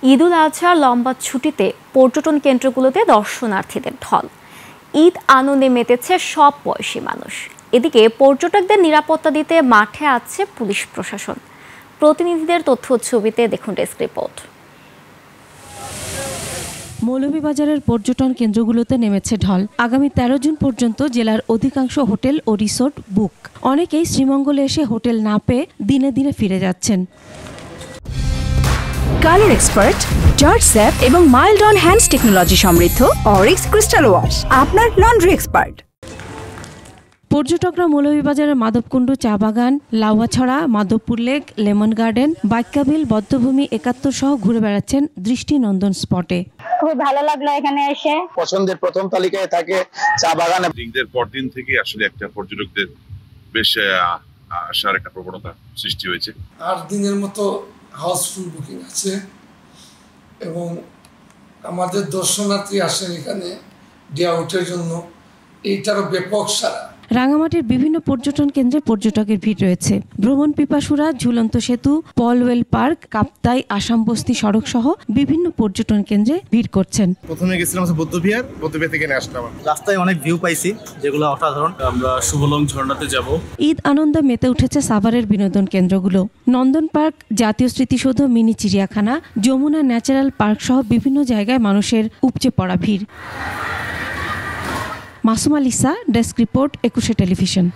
ঈদুল আজহার লম্বা ছুটিতে পর্যটন কেন্দ্রগুলোতে দর্শনার্থীদের ঢল। ঈদ আনন্দে মেতেছে সব বয়সী মানুষ। এদিকে পর্যটকদের নিরাপত্তা দিতে মাঠে আছে পুলিশ প্রশাসন। প্রতিনিধিদের তথ্য ছবিতে দেখুন ডেস্ক রিপোর্ট। মৌলভীবাজারের পর্যটন কেন্দ্রগুলোতে নেমেছে ঢল। আগামী 13 জুন পর্যন্ত জেলার অধিকাংশ হোটেল ও রিসোর্ট বুক। অনেকেই শ্রীমঙ্গলে এসে হোটেল না পেয়ে দিনে দিনে ফিরে যাচ্ছেন। কালার এক্সপার্ট, জর্জ স্যাপ এবং মাইল্ড অন হ্যান্ডস টেকনোলজি সমৃদ্ধ অরিক্স ক্রিস্টাল ওয়াশ আপনার লন্ড্রি এক্সপার্ট। পর্যটকরা মৌলভীবাজারের মাধবকুণ্ড চা বাগান, Lawachara, Madhabpur lake, lemon garden, Baikkabeel, বদ্ধভূমি 71 সহ ঘুরে বেড়াচ্ছেন দৃষ্টিনন্দন স্পটে। খুব ভালো লাগলো এখানে এসে। পছন্দের প্রথম তালিকায় থাকে চা বাগান। ঈদের পরদিন থেকে আসলে একটা পর্যটকদের বেশ আসার একটা প্রবণতা সৃষ্টি হয়েছে। 8 দিনের মতো হাউসফুল বুকিং আছে এবং আমাদের দর্শনার্থী আসেন এখানে ডে আউটের জন্য। এইটারও ব্যাপক সারা। রাঙামাটির বিভিন্ন পর্যটন কেন্দ্রে পর্যটকের ভিড় রয়েছে। ভ্রমণ পিপাসুরা ঝুলন্ত সেতু, পলওয়েল পার্ক, কাপ্তাই, আসাম বস্তি সড়ক সহ বিভিন্ন পর্যটন কেন্দ্রে ভিড় করছেন। প্রথমে গেছিলাম বৌদ্ধবিহার থেকে আসলাম। রাস্তায় অনেক ভিউ পাইছি যেগুলো অসাধারণ। আমরা শুভলং ঝর্ণাতে যাব। ঈদ আনন্দে মেতে উঠেছে সাভারের বিনোদন কেন্দ্রগুলো। নন্দন পার্ক, জাতীয় স্মৃতিসৌধ, মিনি চিড়িয়াখানা, যমুনা ন্যাচারাল পার্ক সহ বিভিন্ন জায়গায় মানুষের উপচে পড়া ভিড়। Masuma Lisa, desk report, 21 television.